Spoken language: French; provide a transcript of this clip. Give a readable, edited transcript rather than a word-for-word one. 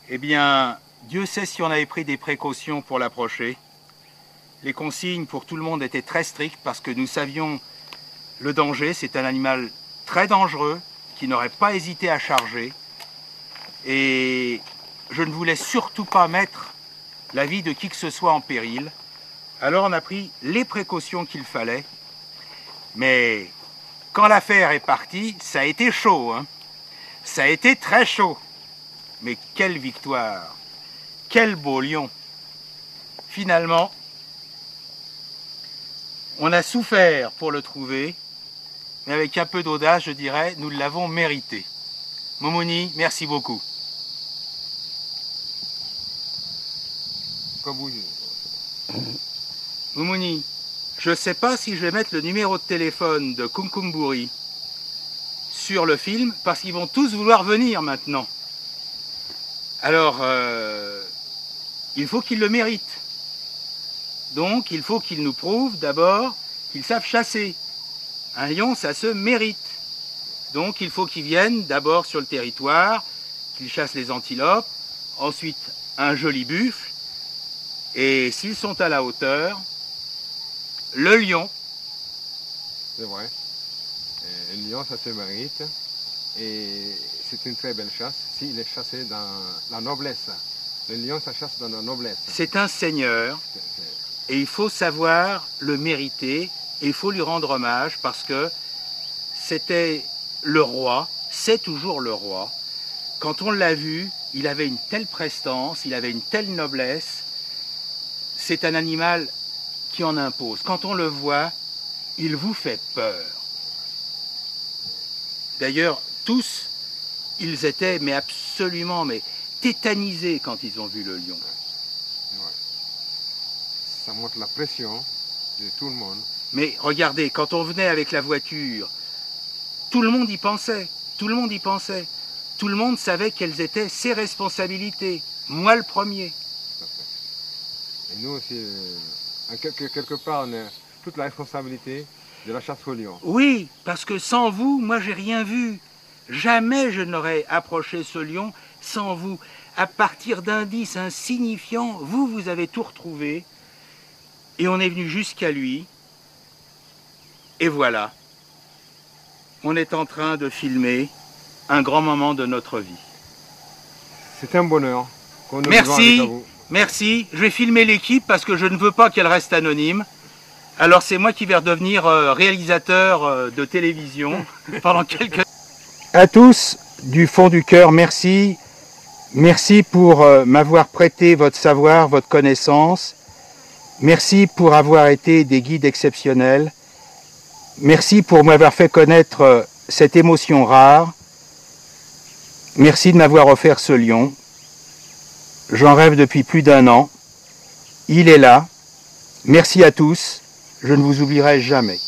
Eh bien, Dieu sait si on avait pris des précautions pour l'approcher. Les consignes pour tout le monde étaient très strictes parce que nous savions le danger. C'est un animal très dangereux qui n'aurait pas hésité à charger. Et je ne voulais surtout pas mettre la vie de qui que ce soit en péril. Alors on a pris les précautions qu'il fallait. Mais quand l'affaire est partie, ça a été chaud, hein. Ça a été très chaud. Mais quelle victoire! Quel beau lion! Finalement, on a souffert pour le trouver, mais avec un peu d'audace, je dirais, nous l'avons mérité. Moumouni, merci beaucoup. Moumouni, je ne sais pas si je vais mettre le numéro de téléphone de Kumkumburi sur le film, parce qu'ils vont tous vouloir venir maintenant. Alors, il faut qu'ils le méritent. Donc, il faut qu'ils nous prouvent d'abord qu'ils savent chasser. Un lion, ça se mérite. Donc, il faut qu'ils viennent d'abord sur le territoire, qu'ils chassent les antilopes, ensuite un joli buffle, et s'ils sont à la hauteur, le lion. C'est vrai. Le lion, ça se mérite. Et c'est une très belle chasse s'il est chassé dans la noblesse. Le lion, ça chasse dans la noblesse. C'est un seigneur et il faut savoir le mériter et il faut lui rendre hommage parce que c'était le roi, c'est toujours le roi. Quand on l'a vu, il avait une telle prestance, il avait une telle noblesse. C'est un animal qui en impose. Quand on le voit, il vous fait peur. D'ailleurs, tous, ils étaient absolument tétanisés quand ils ont vu le lion. Ouais. Ça montre la pression de tout le monde. Mais regardez, quand on venait avec la voiture, tout le monde y pensait. Tout le monde y pensait. Tout le monde savait quelles étaient ses responsabilités. Moi le premier. Et nous aussi, quelque part, on a toute la responsabilité de la chasse au lion. Oui, parce que sans vous, moi j'ai rien vu. Jamais je n'aurais approché ce lion sans vous. À partir d'indices insignifiants, vous avez tout retrouvé. Et on est venu jusqu'à lui. Et voilà. On est en train de filmer un grand moment de notre vie. C'est un bonheur qu'on nous Merci, avec vous. Merci. Je vais filmer l'équipe parce que je ne veux pas qu'elle reste anonyme. Alors c'est moi qui vais redevenir réalisateur de télévision pendant quelques... À tous, du fond du cœur, merci. Merci pour m'avoir prêté votre savoir, votre connaissance. Merci pour avoir été des guides exceptionnels. Merci pour m'avoir fait connaître cette émotion rare. Merci de m'avoir offert ce lion. J'en rêve depuis plus d'1 an. Il est là. Merci à tous. Je ne vous oublierai jamais.